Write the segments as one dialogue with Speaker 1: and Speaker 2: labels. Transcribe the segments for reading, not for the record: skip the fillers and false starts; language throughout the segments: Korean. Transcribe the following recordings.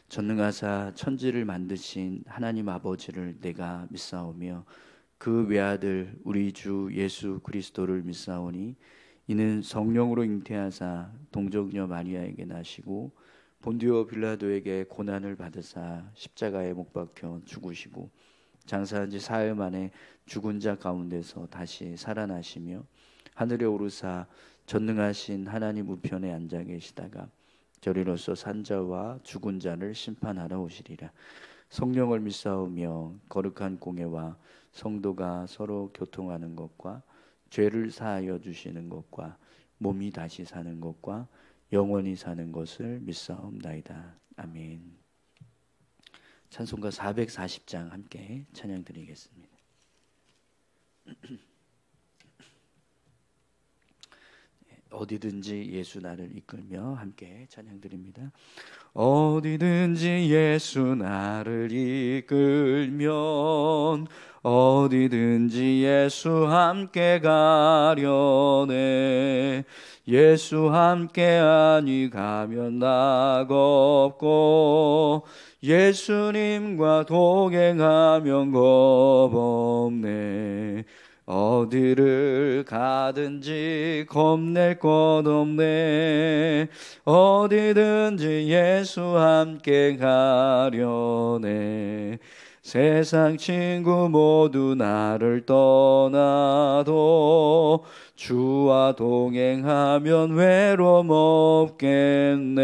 Speaker 1: 전능하사 천지를 만드신 하나님 아버지를 내가 믿사오며 그 외아들 우리 주 예수 그리스도를 믿사오니 이는 성령으로 잉태하사 동정녀 마리아에게 나시고 본디오 빌라도에게 고난을 받으사 십자가에 못 박혀 죽으시고 장사한 지 사흘 만에 죽은 자 가운데서 다시 살아나시며 하늘에 오르사 전능하신 하나님 우편에 앉아 계시다가 저리로서 산자와 죽은 자를 심판하러 오시리라. 성령을 믿사오며 거룩한 공예와 성도가 서로 교통하는 것과 죄를 사하여 주시는 것과 몸이 다시 사는 것과 영원히 사는 것을 믿사옵나이다. 아멘. 찬송가 440장 함께 찬양 드리겠습니다. 어디든지 예수 나를 이끌며 함께 찬양 드립니다. 어디든지 예수 나를 이끌면 어디든지 예수 함께 가려네. 예수 함께 아니 가면 낙없고 예수님과 동행하면 겁없네. 어디를 가든지 겁낼 것 없네. 어디든지 예수 함께 가려네. 세상 친구 모두 나를 떠나도 주와 동행하면 외로움 없겠네.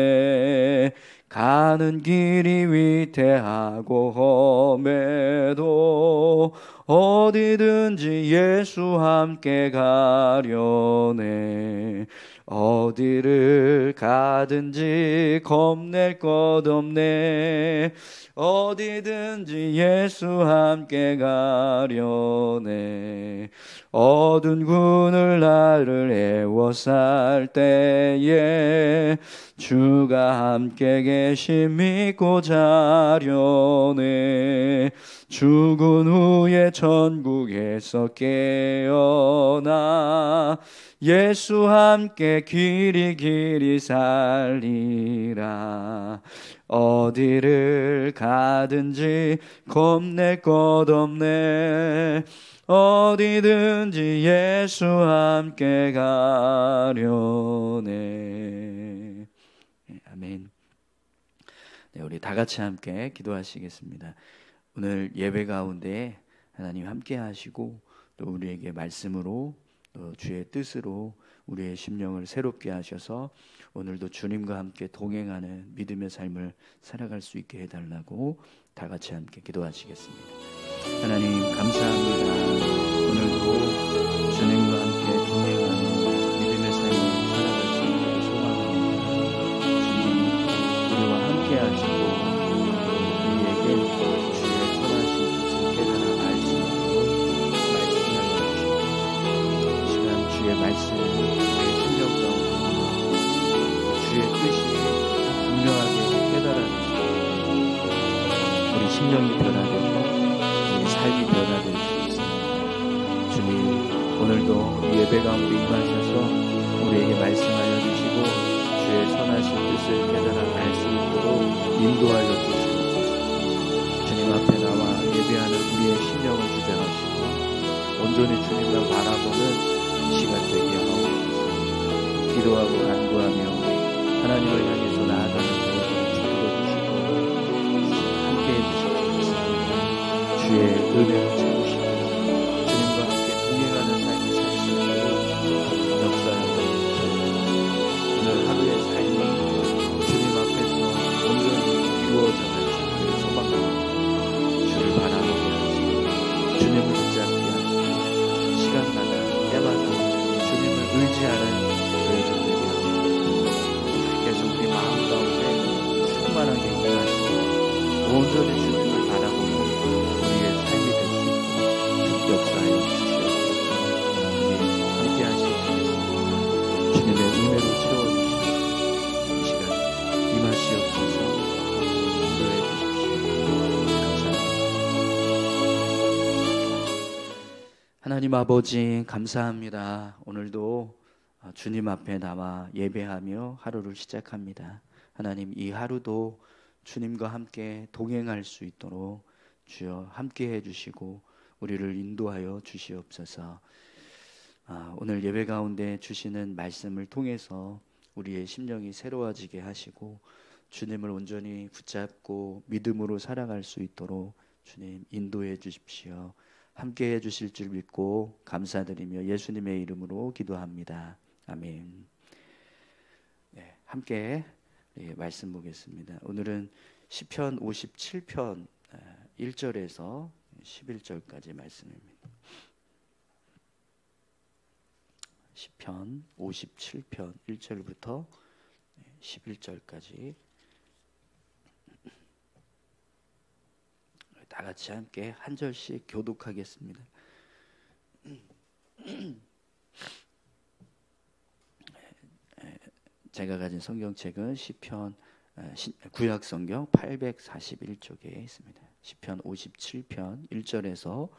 Speaker 1: 가는 길이 위태하고 험해도 어디든지 예수 함께 가려네. 어디를 가든지 겁낼 것 없네. 어디든지 예수 함께 가려네. 어두운 군을 나를 애워쌀 때에 주가 함께 계심 믿고 자려네. 죽은 후에 천국에서 깨어나 예수 함께 길이 살리라. 어디를 가든지 겁낼 것 없네. 어디든지 예수 함께 가려네. 아멘. 네, 우리 다 같이 함께 기도하시겠습니다. 오늘 예배 가운데 하나님 함께 하시고 또 우리에게 말씀으로 또 주의 뜻으로 우리의 심령을 새롭게 하셔서 오늘도 주님과 함께 동행하는 믿음의 삶을 살아갈 수 있게 해달라고 다 같이 함께 기도하시겠습니다. 하나님 감사합니다. 오늘도 주님과 함께 동행하는 믿음의 삶을 살아갈 수 있게 소망합니다. 주님 우리와 함께 하시고 우리에게 주의 선하신 뜻을 깨달아 알 수 있도록 말씀하여 주시옵소서. 이 시간 주의 말씀을 우리의 심령 가운데 주의 뜻이 분명하게 깨달아 주시옵소서. 우리 심령이 변화되고 우리 삶이 변화될 수 있습니다. 주님 오늘도 예배 가운데 임하셔서 우리에게 말씀하여 주시고 주의 선하신 뜻을 깨달아 알 수 있도록 인도하여 주시옵소서. 주님 앞에 나와 예배하는 우리의 심령을 주장하시고 온전히 주님을 바라보는 시간 되게 하옵소서. 기도하고 간구하며 하나님을 향해서 나아가는 모든 주들어 주시고 함께해 주시옵소서. 주의 은혜를 채우시고 주님과 함께 동행하는 삶을 살 수 있도록 역사하여 주시옵소서. 오늘 하루의 삶이 주님 앞에서 온전히 이루어져 갈 수 있기를 소망합니다. 주를 바라보게 하시고 주님을 붙잡게 하시고 시간마다 때마다 주님을 의지하는 저희들 되게 하옵소서. 주께서 우리 마음 가운데 충만하게 임하시고 온전히 주님을 바라보는 우리의 삶이 될 수 있도록 역사하여 주시옵소서. 주님 함께 하시옵소서. 주님의 은혜로 채워주시옵소서. 이 시간 임하시옵소서. 인도해 주십시오. 감사합니다. 하나님 아버지 감사합니다. 오늘도 주님 앞에 나와 예배하며 하루를 시작합니다. 하나님 이 하루도 주님과 함께 동행할 수 있도록 주여 함께 해주시고 우리를 인도하여 주시옵소서. 오늘 예배 가운데 주시는 말씀을 통해서 우리의 심령이 새로워지게 하시고 주님을 온전히 붙잡고 믿음으로 살아갈 수 있도록 주님 인도해 주십시오. 함께 해 주실 줄 믿고 감사드리며 예수님의 이름으로 기도합니다. 아멘. 네, 함께 말씀 보겠습니다. 오늘은 시편 57편 1절에서 11절까지 말씀입니다. 시편 57편 1절부터 11절까지 다 같이 함께 한 절씩 교독하겠습니다. 제가 가진 성경책은 시편 구약 성경 841쪽에 있습니다. 시편 57편 1절에서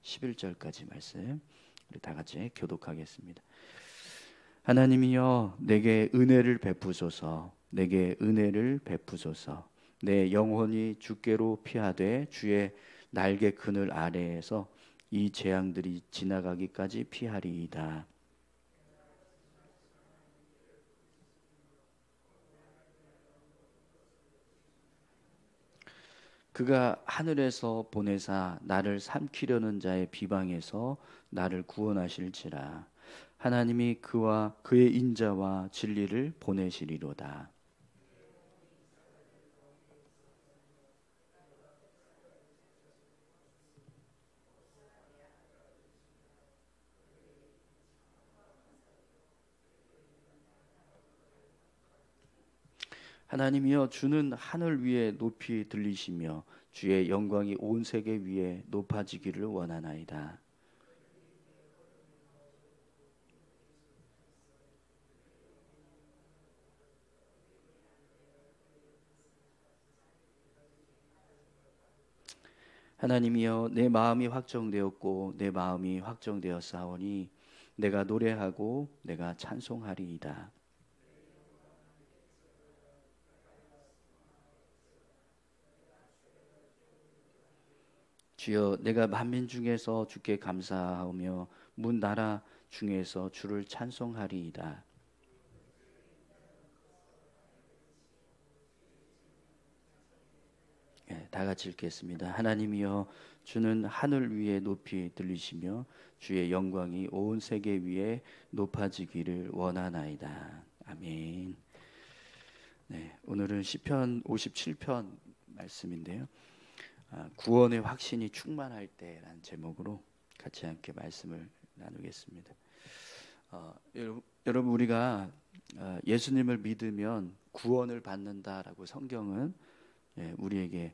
Speaker 1: 11절까지 말씀 우리 다 같이 교독하겠습니다. 하나님이여 내게 은혜를 베푸소서. 내게 은혜를 베푸소서. 내 영혼이 주께로 피하되 주의 날개 그늘 아래에서 이 재앙들이 지나가기까지 피하리이다. 그가 하늘에서 보내사 나를 삼키려는 자의 비방에서 나를 구원하실지라. 하나님이 그와 그의 인자와 진리를 보내시리로다. 하나님이여 주는 하늘 위에 높이 들리시며 주의 영광이 온 세계 위에 높아지기를 원하나이다. 하나님이여 내 마음이 확정되었고 내 마음이 확정되었사오니 내가 노래하고 내가 찬송하리이다. 주여 내가 만민 중에서 주께 감사하며 문 나라 중에서 주를 찬송하리이다. 다 같이 읽겠습니다. 하나님이여 주는 하늘 위에 높이 들리시며 주의 영광이 온 세계 위에 높아지기를 원하나이다. 아멘. 네, 오늘은 시편 57편 말씀인데요. 구원의 확신이 충만할 때라는 제목으로 같이 함께 말씀을 나누겠습니다. 여러분 우리가 예수님을 믿으면 구원을 받는다라고 성경은 우리에게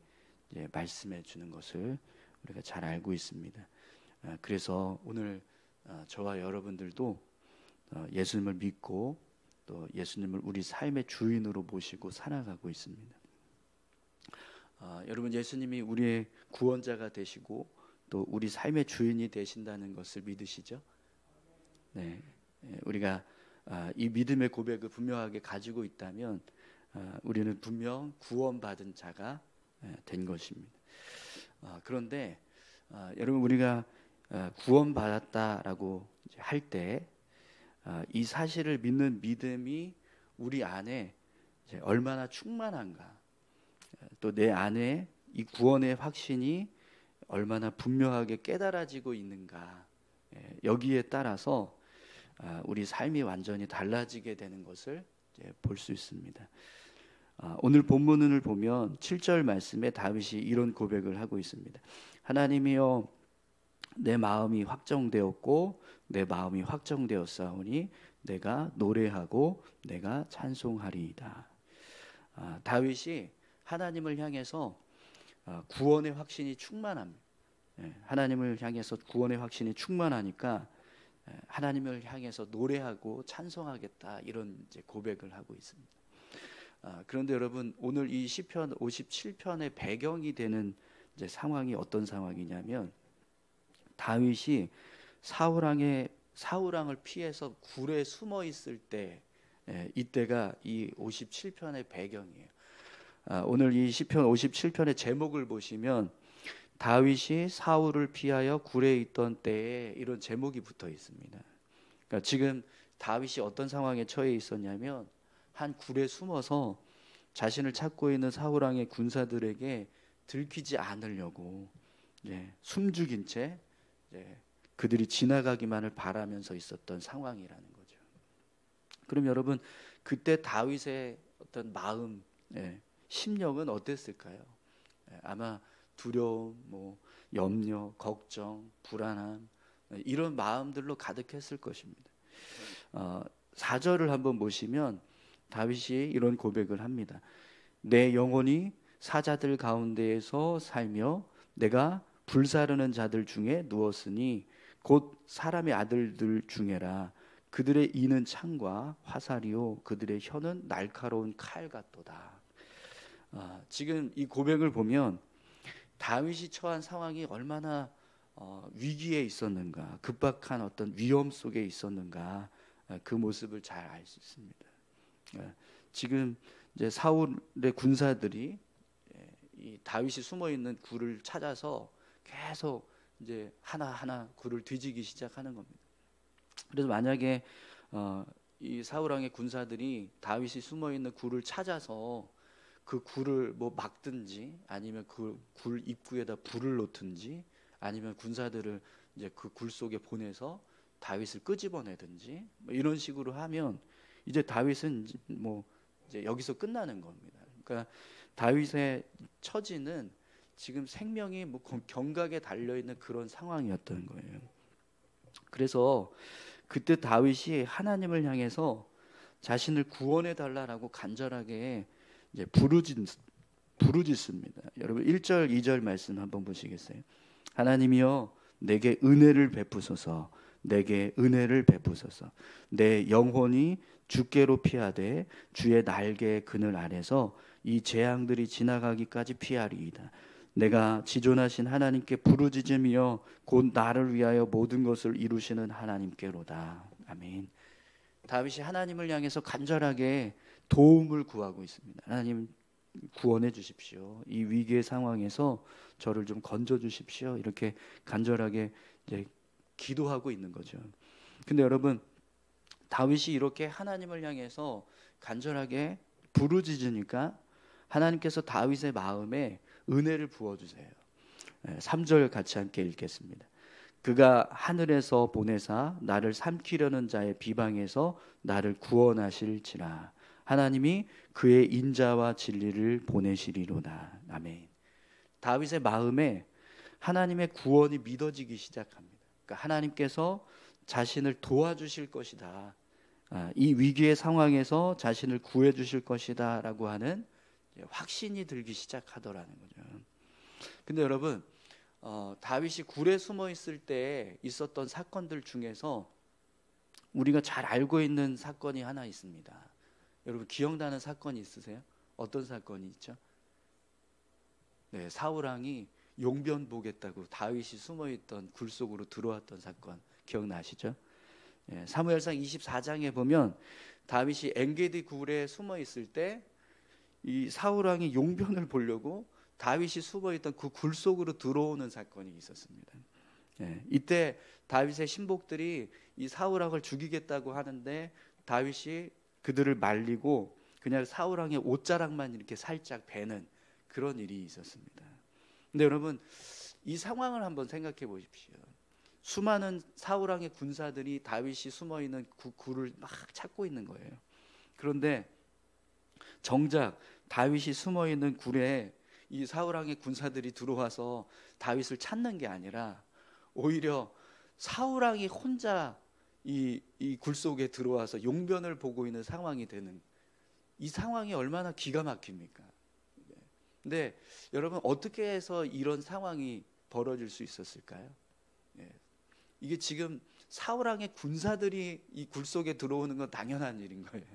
Speaker 1: 말씀해 주는 것을 우리가 잘 알고 있습니다. 그래서 오늘 저와 여러분들도 예수님을 믿고 또 예수님을 우리 삶의 주인으로 모시고 살아가고 있습니다. 여러분 예수님이 우리의 구원자가 되시고 또 우리 삶의 주인이 되신다는 것을 믿으시죠? 네, 우리가 이 믿음의 고백을 분명하게 가지고 있다면 우리는 분명 구원받은 자가 된 것입니다. 그런데 여러분 우리가 구원받았다라고 할 때 이 사실을 믿는 믿음이 우리 안에 얼마나 충만한가, 또 내 안에 이 구원의 확신이 얼마나 분명하게 깨달아지고 있는가, 여기에 따라서 우리 삶이 완전히 달라지게 되는 것을 볼 수 있습니다. 오늘 본문을 보면 7절 말씀에 다윗이 이런 고백을 하고 있습니다. 하나님이여 내 마음이 확정되었고 내 마음이 확정되었사오니 내가 노래하고 내가 찬송하리이다. 다윗이 하나님을 향해서 구원의 확신이 충만합니다. 하나님을 향해서 구원의 확신이 충만하니까 하나님을 향해서 노래하고 찬송하겠다, 이런 고백을 하고 있습니다. 그런데 여러분 오늘 이 시편 57편의 배경이 되는 상황이 어떤 상황이냐면, 다윗이 사울왕을 피해서 굴에 숨어 있을 때, 이때가 이 57편의 배경이에요. 오늘 이 시편 57편의 제목을 보시면 다윗이 사울을 피하여 굴에 있던 때에 이런 제목이 붙어 있습니다. 그러니까 지금 다윗이 어떤 상황에 처해 있었냐면 한 굴에 숨어서 자신을 찾고 있는 사울 왕의 군사들에게 들키지 않으려고 숨죽인 채 그들이 지나가기만을 바라면서 있었던 상황이라는 거죠. 그럼 여러분, 그때 다윗의 어떤 마음, 심령은 어땠을까요? 아마 두려움, 염려, 걱정, 불안함, 이런 마음들로 가득했을 것입니다. 4절을 한번 보시면 다윗이 이런 고백을 합니다. 내 영혼이 사자들 가운데에서 살며 내가 불사르는 자들 중에 누웠으니 곧 사람의 아들들 중에라. 그들의 이는 창과 화살이요 그들의 혀는 날카로운 칼 같도다. 지금 이 고백을 보면 다윗이 처한 상황이 얼마나 위기에 있었는가, 급박한 어떤 위험 속에 있었는가, 그 모습을 잘 알 수 있습니다. 지금 이제 사울의 군사들이 이 다윗이 숨어 있는 굴을 찾아서 계속 이제 하나하나 굴을 뒤지기 시작하는 겁니다. 그래서 만약에 이 사울 왕의 군사들이 다윗이 숨어 있는 굴을 찾아서 그 굴을 막든지 아니면 그 굴 입구에다 불을 놓든지 아니면 군사들을 이제 그 굴 속에 보내서 다윗을 끄집어내든지 이런 식으로 하면 이제 다윗은 이제 여기서 끝나는 겁니다. 그러니까 다윗의 처지는 지금 생명이 경각에 달려 있는 그런 상황이었던 거예요. 그래서 그때 다윗이 하나님을 향해서 자신을 구원해 달라라고 간절하게 이제 부르짖습니다. 여러분 1절 2절 말씀 한번 보시겠어요? 하나님이여 내게 은혜를 베푸소서. 내게 은혜를 베푸소서. 내 영혼이 주께로 피하되 주의 날개의 그늘 아래서 이 재앙들이 지나가기까지 피하리이다. 내가 지존하신 하나님께 부르짖으며 곧 나를 위하여 모든 것을 이루시는 하나님께로다. 아멘. 다윗이 하나님을 향해서 간절하게 도움을 구하고 있습니다. 하나님 구원해 주십시오. 이 위기의 상황에서 저를 좀 건져 주십시오. 이렇게 간절하게 이제 기도하고 있는 거죠. 근데 여러분, 다윗이 이렇게 하나님을 향해서 간절하게 부르짖으니까 하나님께서 다윗의 마음에 은혜를 부어주세요. 3절 같이 함께 읽겠습니다. 그가 하늘에서 보내사 나를 삼키려는 자의 비방에서 나를 구원하실지라. 하나님이 그의 인자와 진리를 보내시리로다. 아멘. 다윗의 마음에 하나님의 구원이 믿어지기 시작합니다. 그러니까 하나님께서 자신을 도와주실 것이다. 이 위기의 상황에서 자신을 구해 주실 것이다 라고 하는 확신이 들기 시작하더라는 거죠. 근데 여러분, 다윗이 굴에 숨어 있을 때 있었던 사건들 중에서 우리가 잘 알고 있는 사건이 하나 있습니다. 여러분 기억나는 사건이 있으세요? 어떤 사건이 있죠? 네, 사울 왕이 용변 보겠다고 다윗이 숨어있던 굴 속으로 들어왔던 사건 기억나시죠? 사무엘상 24장에 보면 다윗이 엔게디 굴에 숨어 있을 때 이 사울 왕이 용변을 보려고 다윗이 숨어있던 그 굴 속으로 들어오는 사건이 있었습니다. 이때 다윗의 신복들이 이 사울 왕을 죽이겠다고 하는데 다윗이 그들을 말리고 그냥 사울 왕의 옷자락만 이렇게 살짝 베는 그런 일이 있었습니다. 근데 여러분, 이 상황을 한번 생각해 보십시오. 수많은 사울 왕의 군사들이 다윗이 숨어 있는 굴을 막 찾고 있는 거예요. 그런데 정작 다윗이 숨어 있는 굴에 이 사울 왕의 군사들이 들어와서 다윗을 찾는 게 아니라 오히려 사울 왕이 혼자 이 굴 속에 들어와서 용변을 보고 있는 상황이 되는, 이 상황이 얼마나 기가 막힙니까? 근데 여러분, 어떻게 해서 이런 상황이 벌어질 수 있었을까요? 이게 지금 사울 왕의 군사들이 이 굴 속에 들어오는 건 당연한 일인 거예요.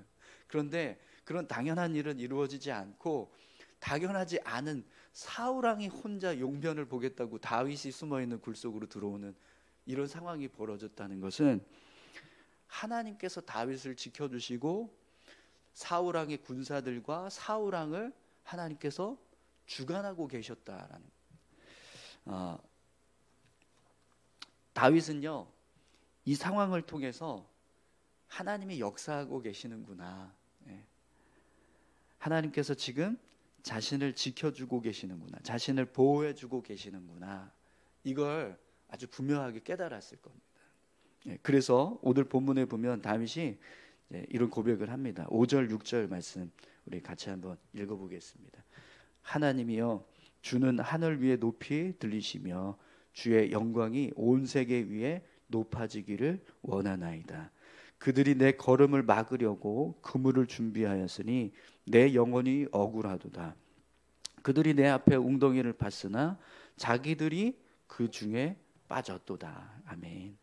Speaker 1: 그런데 그런 당연한 일은 이루어지지 않고 당연하지 않은 사울 왕이 혼자 용변을 보겠다고 다윗이 숨어 있는 굴 속으로 들어오는 이런 상황이 벌어졌다는 것은 하나님께서 다윗을 지켜주시고 사울 왕의 군사들과 사울 왕을 하나님께서 주관하고 계셨다라는. 다윗은요, 이 상황을 통해서 하나님이 역사하고 계시는구나. 하나님께서 지금 자신을 지켜주고 계시는구나. 자신을 보호해주고 계시는구나. 이걸 아주 분명하게 깨달았을 겁니다. 그래서 오늘 본문에 보면 다윗이 이런 고백을 합니다. 5절 6절 말씀 우리 같이 한번 읽어보겠습니다. 하나님이여, 주는 하늘 위에 높이 들리시며 주의 영광이 온 세계 위에 높아지기를 원하나이다. 그들이 내 걸음을 막으려고 그물을 준비하였으니 내 영혼이 억울하도다. 그들이 내 앞에 웅덩이를 팠으나 자기들이 그 중에 빠졌도다. 아멘.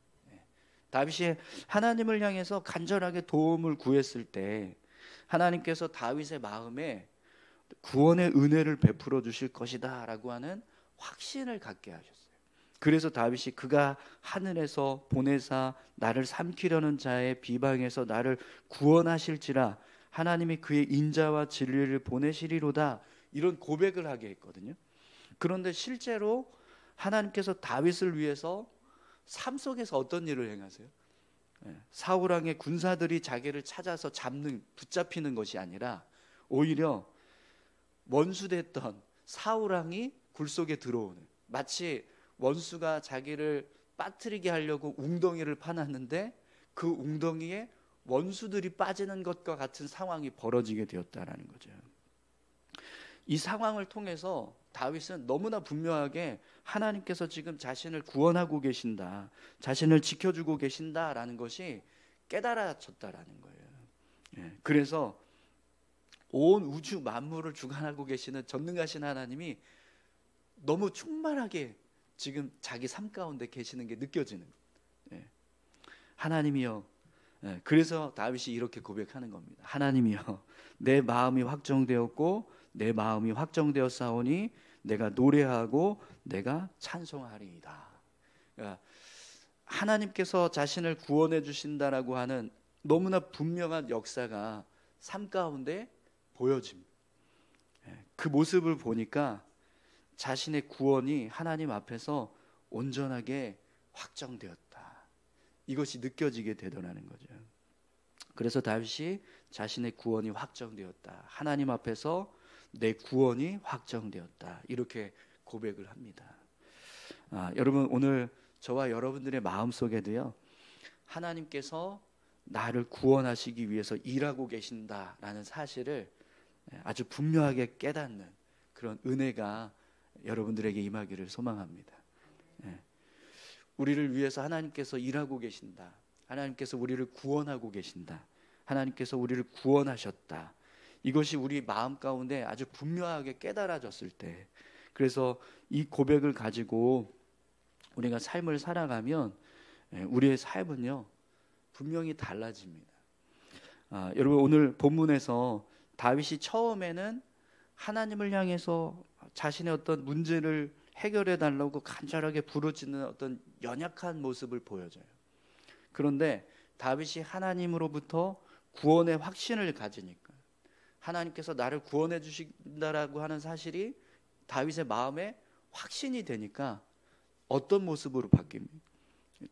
Speaker 1: 다윗이 하나님을 향해서 간절하게 도움을 구했을 때 하나님께서 다윗의 마음에 구원의 은혜를 베풀어 주실 것이다 라고 하는 확신을 갖게 하셨어요. 그래서 다윗이 그가 하늘에서 보내사 나를 삼키려는 자의 비방에서 나를 구원하실지라 하나님이 그의 인자와 진리를 보내시리로다, 이런 고백을 하게 했거든요. 그런데 실제로 하나님께서 다윗을 위해서 삶 속에서 어떤 일을 행하세요? 사울 왕의 군사들이 자기를 찾아서 붙잡히는 것이 아니라 오히려 원수됐던 사울 왕이 굴 속에 들어오는, 마치 원수가 자기를 빠뜨리게 하려고 웅덩이를 파놨는데 그 웅덩이에 원수들이 빠지는 것과 같은 상황이 벌어지게 되었다라는 거죠. 이 상황을 통해서 다윗은 너무나 분명하게 하나님께서 지금 자신을 구원하고 계신다, 자신을 지켜주고 계신다라는 것이 깨달아졌다라는 거예요. 그래서 온 우주 만물을 주관하고 계시는 전능하신 하나님이 너무 충만하게 지금 자기 삶 가운데 계시는 게 느껴지는 거예요. 하나님이여, 그래서 다윗이 이렇게 고백하는 겁니다. 하나님이여, 내 마음이 확정되었고 내 마음이 확정되었사오니 내가 노래하고 내가 찬송하리이다. 그러니까 하나님께서 자신을 구원해 주신다라고 하는 너무나 분명한 역사가 삶 가운데 보여집니다. 그 모습을 보니까 자신의 구원이 하나님 앞에서 온전하게 확정되었다, 이것이 느껴지게 되더라는 거죠. 그래서 다윗이 자신의 구원이 확정되었다, 하나님 앞에서 내 구원이 확정되었다, 이렇게 고백을 합니다. 여러분, 오늘 저와 여러분들의 마음속에도요, 하나님께서 나를 구원하시기 위해서 일하고 계신다라는 사실을 아주 분명하게 깨닫는 그런 은혜가 여러분들에게 임하기를 소망합니다. 우리를 위해서 하나님께서 일하고 계신다, 하나님께서 우리를 구원하고 계신다, 하나님께서 우리를 구원하셨다, 이것이 우리 마음 가운데 아주 분명하게 깨달아졌을 때, 그래서 이 고백을 가지고 우리가 삶을 살아가면 우리의 삶은요 분명히 달라집니다. 여러분, 오늘 본문에서 다윗이 처음에는 하나님을 향해서 자신의 어떤 문제를 해결해 달라고 간절하게 부르짖는 어떤 연약한 모습을 보여줘요. 그런데 다윗이 하나님으로부터 구원의 확신을 가지니까, 하나님께서 나를 구원해 주신다라고 하는 사실이 다윗의 마음에 확신이 되니까 어떤 모습으로 바뀝니까?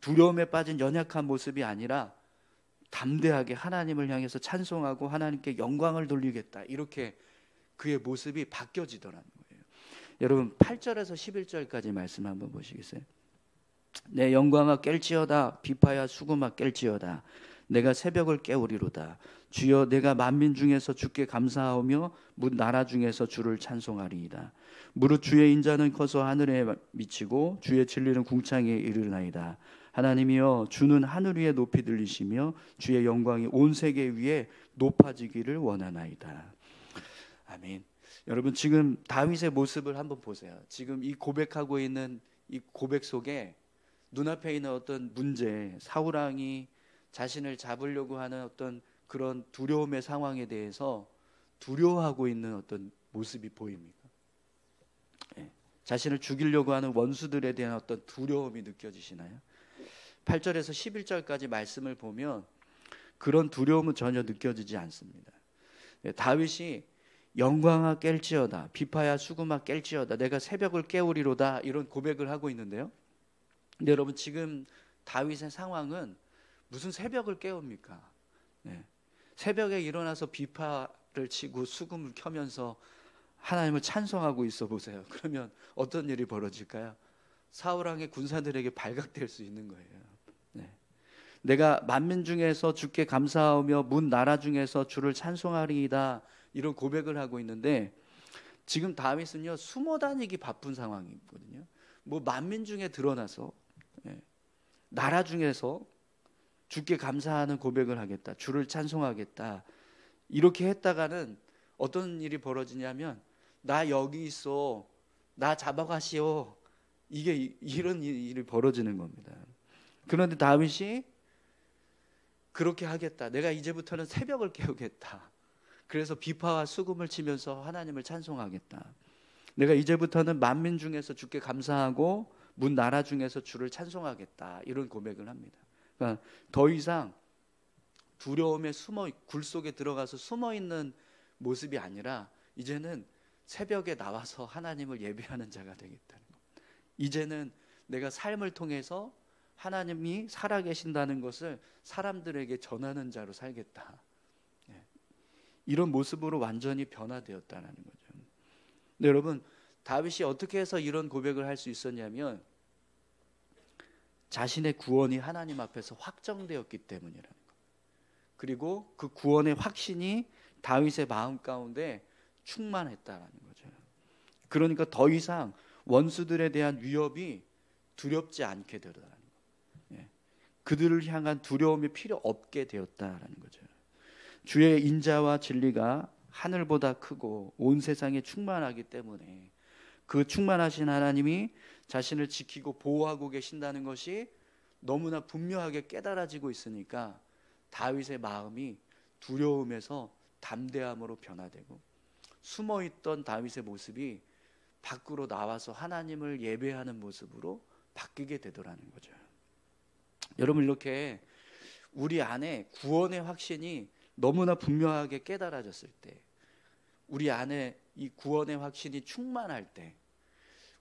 Speaker 1: 두려움에 빠진 연약한 모습이 아니라 담대하게 하나님을 향해서 찬송하고 하나님께 영광을 돌리겠다, 이렇게 그의 모습이 바뀌어지더라는 거예요. 여러분, 8절에서 11절까지 말씀 한번 보시겠어요? 내 영광아 깰지어다, 비파야 수금아 깰지어다, 내가 새벽을 깨우리로다. 주여, 내가 만민 중에서 주께 감사하며 문 나라 중에서 주를 찬송하리이다. 무릇 주의 인자는 커서 하늘에 미치고 주의 진리는 궁창에 이르나이다. 하나님이여, 주는 하늘 위에 높이 들리시며 주의 영광이 온 세계 위에 높아지기를 원하나이다. 아멘. 여러분, 지금 다윗의 모습을 한번 보세요. 지금 이 고백하고 있는 이 고백 속에 눈앞에 있는 어떤 문제, 사울 왕이 자신을 잡으려고 하는 어떤 그런 두려움의 상황에 대해서 두려워하고 있는 어떤 모습이 보입니까? 자신을 죽이려고 하는 원수들에 대한 어떤 두려움이 느껴지시나요? 8절에서 11절까지 말씀을 보면 그런 두려움은 전혀 느껴지지 않습니다. 다윗이 영광아 깰지어다, 비파야 수금아 깰지어다, 내가 새벽을 깨우리로다, 이런 고백을 하고 있는데요. 근데 여러분, 지금 다윗의 상황은 무슨 새벽을 깨웁니까? 네. 새벽에 일어나서 비파를 치고 수금을 켜면서 하나님을 찬송하고 있어 보세요. 그러면 어떤 일이 벌어질까요? 사울왕의 군사들에게 발각될 수 있는 거예요. 네. 내가 만민 중에서 주께 감사하며 문 나라 중에서 주를 찬송하리이다, 이런 고백을 하고 있는데, 지금 다윗은요 숨어 다니기 바쁜 상황이거든요. 뭐 만민 중에 드러나서, 나라 중에서 주께 감사하는 고백을 하겠다, 주를 찬송하겠다, 이렇게 했다가는 어떤 일이 벌어지냐면, 나 여기 있어, 나 잡아가시오, 이런 일이 벌어지는 겁니다. 그런데 다윗이 그렇게 하겠다, 내가 이제부터는 새벽을 깨우겠다, 그래서 비파와 수금을 치면서 하나님을 찬송하겠다, 내가 이제부터는 만민 중에서 주께 감사하고 문 나라 중에서 주를 찬송하겠다, 이런 고백을 합니다. 그러니까 더 이상 두려움에 굴 속에 들어가서 숨어 있는 모습이 아니라, 이제는 새벽에 나와서 하나님을 예배하는 자가 되겠다는 겁니다. 이제는 내가 삶을 통해서 하나님이 살아계신다는 것을 사람들에게 전하는 자로 살겠다, 이런 모습으로 완전히 변화되었다는 거죠. 근데 여러분, 다윗이 어떻게 해서 이런 고백을 할 수 있었냐면, 자신의 구원이 하나님 앞에서 확정되었기 때문이라는 것, 그리고 그 구원의 확신이 다윗의 마음 가운데 충만했다라는 거죠. 그러니까 더 이상 원수들에 대한 위협이 두렵지 않게 되었다는 것, 그들을 향한 두려움이 필요 없게 되었다라는 거죠. 주의 인자와 진리가 하늘보다 크고 온 세상에 충만하기 때문에, 그 충만하신 하나님이 자신을 지키고 보호하고 계신다는 것이 너무나 분명하게 깨달아지고 있으니까, 다윗의 마음이 두려움에서 담대함으로 변화되고, 숨어있던 다윗의 모습이 밖으로 나와서 하나님을 예배하는 모습으로 바뀌게 되더라는 거죠. 여러분, 이렇게 우리 안에 구원의 확신이 너무나 분명하게 깨달아졌을 때, 우리 안에 이 구원의 확신이 충만할 때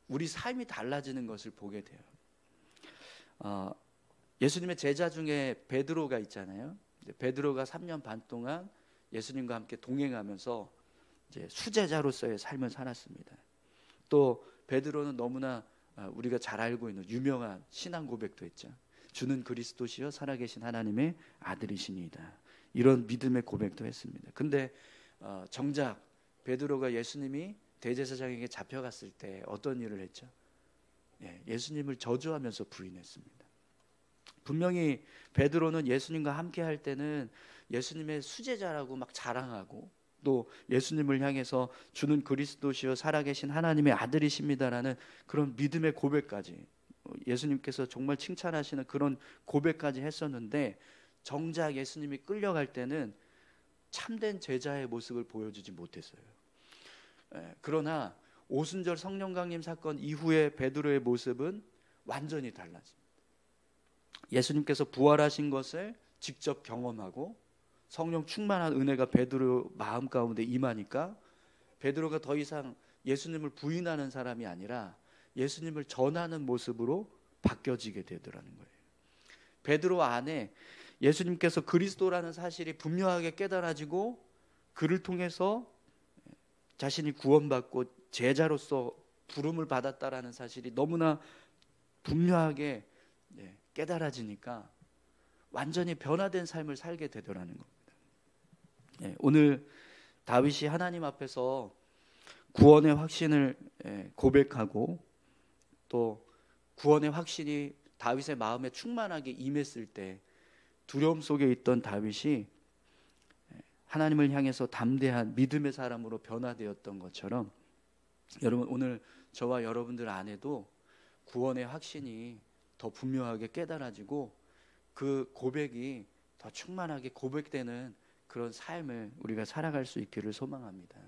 Speaker 1: 우리 삶이 달라지는 것을 보게 돼요. 예수님의 제자 중에 베드로가 있잖아요. 베드로가 3년 반 동안 예수님과 함께 동행하면서 이제 수제자로서의 삶을 살았습니다. 또 베드로는 너무나 우리가 잘 알고 있는 유명한 신앙 고백도 했죠. 주는 그리스도시요 살아계신 하나님의 아들이시니이다, 이런 믿음의 고백도 했습니다. 근데 정작 베드로가 예수님이 대제사장에게 잡혀갔을 때 어떤 일을 했죠? 예수님을 저주하면서 부인했습니다. 분명히 베드로는 예수님과 함께 할 때는 예수님의 수제자라고 막 자랑하고, 또 예수님을 향해서 주는 그리스도시요 살아계신 하나님의 아들이십니다라는 그런 믿음의 고백까지, 예수님께서 정말 칭찬하시는 그런 고백까지 했었는데, 정작 예수님이 끌려갈 때는 참된 제자의 모습을 보여주지 못했어요. 그러나 오순절 성령 강림 사건 이후에 베드로의 모습은 완전히 달라집니다. 예수님께서 부활하신 것을 직접 경험하고 성령 충만한 은혜가 베드로 마음 가운데 임하니까, 베드로가 더 이상 예수님을 부인하는 사람이 아니라 예수님을 전하는 모습으로 바뀌어지게 되더라는 거예요. 베드로 안에 예수님께서 그리스도라는 사실이 분명하게 깨달아지고, 그를 통해서 자신이 구원받고 제자로서 부름을 받았다라는 사실이 너무나 분명하게 깨달아지니까 완전히 변화된 삶을 살게 되더라는 겁니다. 오늘 다윗이 하나님 앞에서 구원의 확신을 고백하고, 또 구원의 확신이 다윗의 마음에 충만하게 임했을 때 두려움 속에 있던 다윗이 하나님을 향해서 담대한 믿음의 사람으로 변화되었던 것처럼, 여러분, 오늘 저와 여러분들 안에도 구원의 확신이 더 분명하게 깨달아지고, 그 고백이 더 충만하게 고백되는 그런 삶을 우리가 살아갈 수 있기를 소망합니다.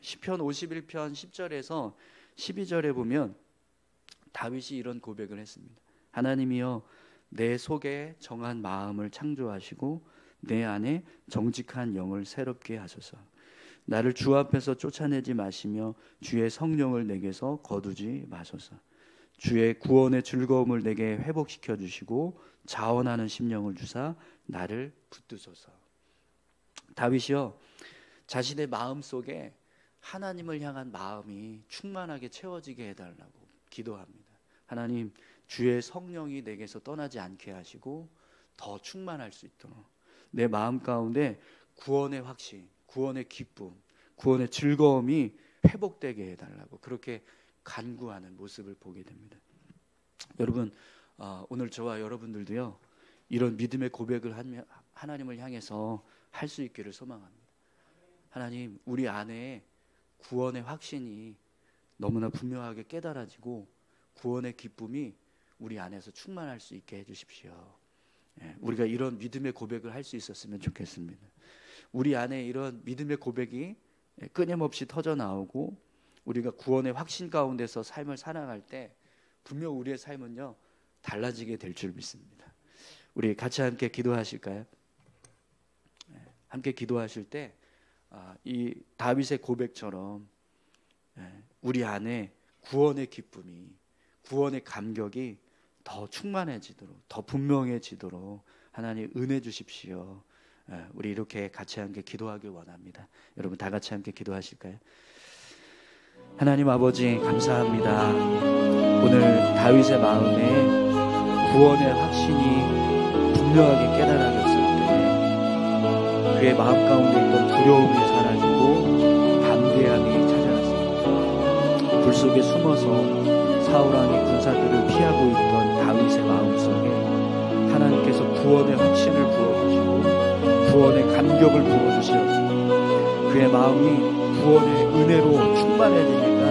Speaker 1: 시편 51편 10절에서 12절에 보면 다윗이 이런 고백을 했습니다. 하나님이여, 내 속에 정한 마음을 창조하시고 내 안에 정직한 영을 새롭게 하소서. 나를 주 앞에서 쫓아내지 마시며 주의 성령을 내게서 거두지 마소서. 주의 구원의 즐거움을 내게 회복시켜 주시고 자원하는 심령을 주사 나를 붙드소서. 다윗이요, 자신의 마음 속에 하나님을 향한 마음이 충만하게 채워지게 해달라고 기도합니다. 하나님, 주의 성령이 내게서 떠나지 않게 하시고 더 충만할 수 있도록 내 마음 가운데 구원의 확신, 구원의 기쁨, 구원의 즐거움이 회복되게 해달라고 그렇게 간구하는 모습을 보게 됩니다. 여러분, 오늘 저와 여러분들도요, 이런 믿음의 고백을 하며 하나님을 향해서 할 수 있기를 소망합니다. 하나님, 우리 안에 구원의 확신이 너무나 분명하게 깨달아지고 구원의 기쁨이 우리 안에서 충만할 수 있게 해주십시오. 우리가 이런 믿음의 고백을 할 수 있었으면 좋겠습니다. 우리 안에 이런 믿음의 고백이 끊임없이 터져 나오고 우리가 구원의 확신 가운데서 삶을 살아갈 때 분명 우리의 삶은요, 달라지게 될 줄 믿습니다. 우리 같이 함께 기도하실까요? 함께 기도하실 때 이 다윗의 고백처럼 우리 안에 구원의 기쁨이, 구원의 감격이 더 충만해지도록, 더 분명해지도록 하나님 은혜 주십시오. 우리 이렇게 같이 함께 기도하길 원합니다. 여러분 다 같이 함께 기도하실까요? 하나님 아버지, 감사합니다. 오늘 다윗의 마음에 구원의 확신이 분명하게 깨달아졌을 때 그의 마음 가운데 있던 두려움이 사라지고 담대함이 찾아왔습니다. 불 속에 숨어서 사울왕의 군사들을 피하고 있던 다윗의 마음속에 하나님께서 구원의 확신을 부어주시고 구원의 감격을 부어주시었습니다. 그의 마음이 구원의 은혜로 충만해지니까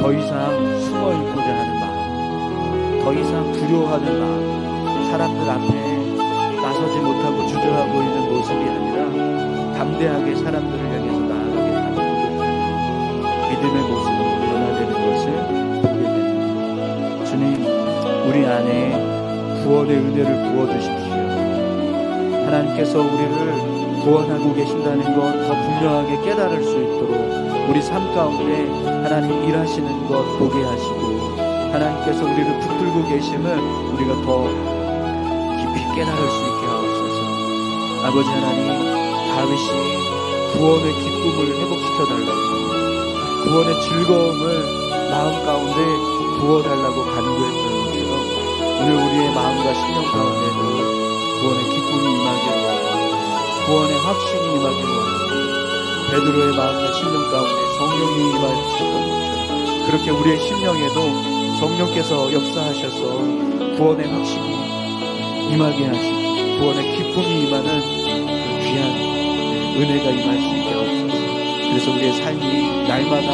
Speaker 1: 더 이상 숨어있고자 하는 마음, 더 이상 두려워하는 마음, 사람들 앞에 나서지 못하고 주저하고 있는 모습이 아니라 담대하게 사람들을 향해서 나아가겠다는 믿음의 모습으로 변화되는 것을 보게 됩니다. 주님, 우리 안에 구원의 은혜를 부어주십시오. 하나님께서 우리를 구원하고 계신다는 것 더 분명하게 깨달을 수 있도록 우리 삶 가운데 하나님 일하시는 것 보게 하시고 하나님께서 우리를 붙들고 계심을 우리가 더 깊이 깨달을 수 있게 하옵소서. 아버지 하나님, 다윗이 구원의 기쁨을 회복시켜달라고, 구원의 즐거움을 마음 가운데 부어달라고 간구했던 것처럼 오늘 우리의 마음과 심령 가운데도 구원의 기쁨이 임하기를 원합니다. 구원의 확신이 임하기를 원합니다. 베드로의 마음과 심령 가운데 성령이 임하셨던 것처럼 그렇게 우리의 심령에도 성령께서 역사하셔서 구원의 확신이 임하게 하시고 구원의 기쁨이 임하는 그 귀한 은혜가 임할 수 있게 하옵소서. 그래서 우리의 삶이 날마다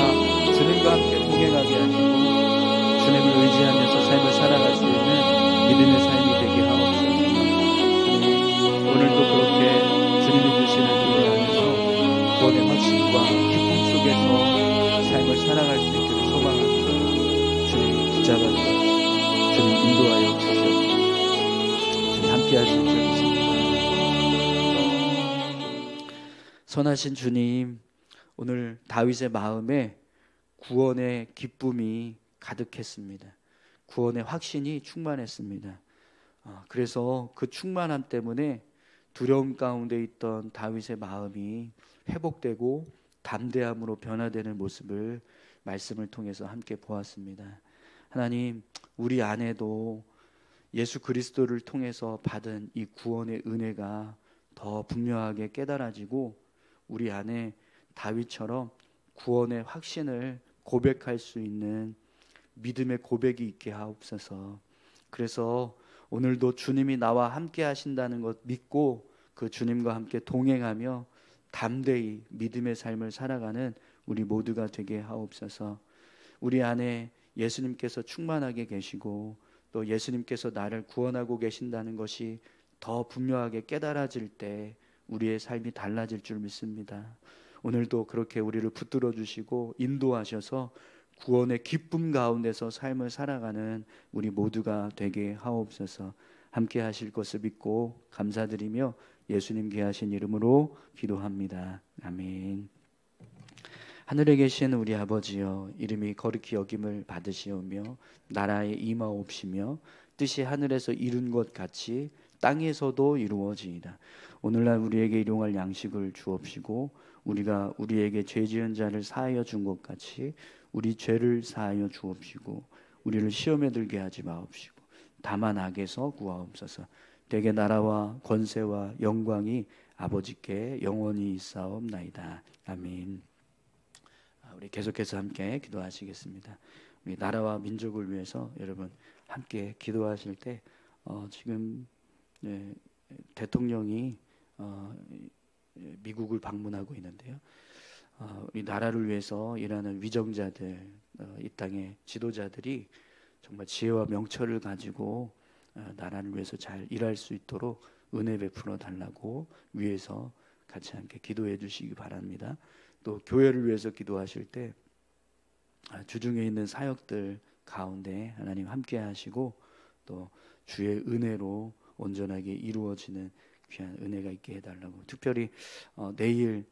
Speaker 1: 주님과 함께 동행하게 하시고 주님을 의지하면서 삶을 살아갈 수 있는 믿음의 삶이 되게 하옵소서. 주님, 오늘도 그렇게 주님이 주시는 은혜 안에서 구원의 확신과 기쁨 속에서 삶을 살아갈 수 있기를 소망합니다. 주님 붙잡아 주옵소서. 주님 인도하여 주시옵소서. 주님 함께 하실 줄 믿습니다. 선하신 주님, 오늘 다윗의 마음에 구원의 기쁨이 가득했습니다. 구원의 확신이 충만했습니다. 그래서 그 충만함 때문에 두려움 가운데 있던 다윗의 마음이 회복되고 담대함으로 변화되는 모습을 말씀을 통해서 함께 보았습니다. 하나님, 우리 안에도 예수 그리스도를 통해서 받은 이 구원의 은혜가 더 분명하게 깨달아지고 우리 안에 다윗처럼 구원의 확신을 고백할 수 있는 믿음의 고백이 있게 하옵소서. 그래서 오늘도 주님이 나와 함께 하신다는 것 믿고 그 주님과 함께 동행하며 담대히 믿음의 삶을 살아가는 우리 모두가 되게 하옵소서. 우리 안에 예수님께서 충만하게 계시고 또 예수님께서 나를 구원하고 계신다는 것이 더 분명하게 깨달아질 때 우리의 삶이 달라질 줄 믿습니다. 오늘도 그렇게 우리를 붙들어 주시고 인도하셔서 구원의 기쁨 가운데서 삶을 살아가는 우리 모두가 되게 하옵소서. 함께 하실 것을 믿고 감사드리며 예수님 귀하신 이름으로 기도합니다. 아멘. 하늘에 계신 우리 아버지여, 이름이 거룩히 여김을 받으시오며 나라에 임하옵시며 뜻이 하늘에서 이룬 것 같이 땅에서도 이루어지이다. 오늘날 우리에게 일용할 양식을 주옵시고 우리가 우리에게 죄 지은 자를 사하여 준 것 같이 우리 죄를 사하여 주옵시고 우리를 시험에 들게 하지 마옵시고 다만 악에서 구하옵소서. 되게 나라와 권세와 영광이 아버지께 영원히 있사옵나이다. 아멘. 우리 계속해서 함께 기도하시겠습니다. 우리 나라와 민족을 위해서 여러분 함께 기도하실 때 지금 대통령이 미국을 방문하고 있는데요. 우리 나라를 위해서 일하는 위정자들, 이 땅의 지도자들이 정말 지혜와 명철을 가지고 나라를 위해서 잘 일할 수 있도록 은혜 베풀어 달라고 위해서 같이 함께 기도해 주시기 바랍니다. 또 교회를 위해서 기도하실 때 주중에 있는 사역들 가운데 하나님 함께 하시고 또 주의 은혜로 온전하게 이루어지는 귀한 은혜가 있게 해달라고, 특별히 내일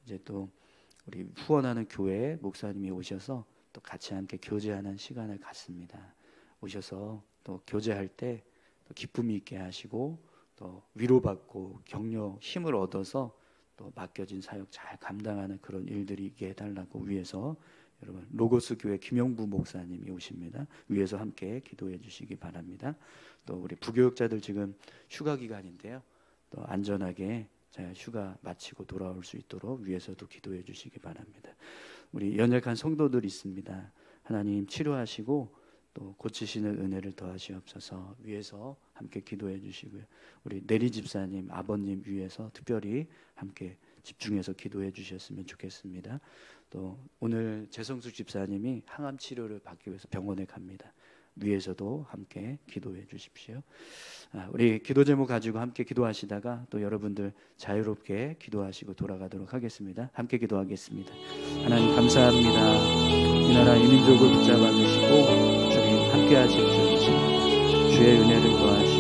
Speaker 1: 이제 또 우리 후원하는 교회 목사님이 오셔서 또 같이 함께 교제하는 시간을 갖습니다. 오셔서 또 교제할 때 또 기쁨이 있게 하시고 또 위로받고 격려, 힘을 얻어서 또 맡겨진 사역 잘 감당하는 그런 일들이 있게 해달라고 위해서 여러분 로고스 교회 김영부 목사님이 오십니다. 위에서 함께 기도해 주시기 바랍니다. 또 우리 부교육자들 지금 휴가 기간인데요. 또 안전하게 잘 휴가 마치고 돌아올 수 있도록 위에서도 기도해 주시기 바랍니다. 우리 연약한 성도들 있습니다. 하나님 치료하시고 또 고치시는 은혜를 더하시옵소서. 위에서 함께 기도해 주시고요. 우리 내리 집사님, 아버님 위에서 특별히 함께 집중해서 기도해 주셨으면 좋겠습니다. 또 오늘 재성숙 집사님이 항암 치료를 받기 위해서 병원에 갑니다. 위에서도 함께 기도해 주십시오. 우리 기도 제목 가지고 함께 기도하시다가 또 여러분들 자유롭게 기도하시고 돌아가도록 하겠습니다. 함께 기도하겠습니다. 하나님 감사합니다. 이 나라 이 민족을 붙잡아 주시고 주님 함께 하실 줄이시니 주의 은혜를 더하시고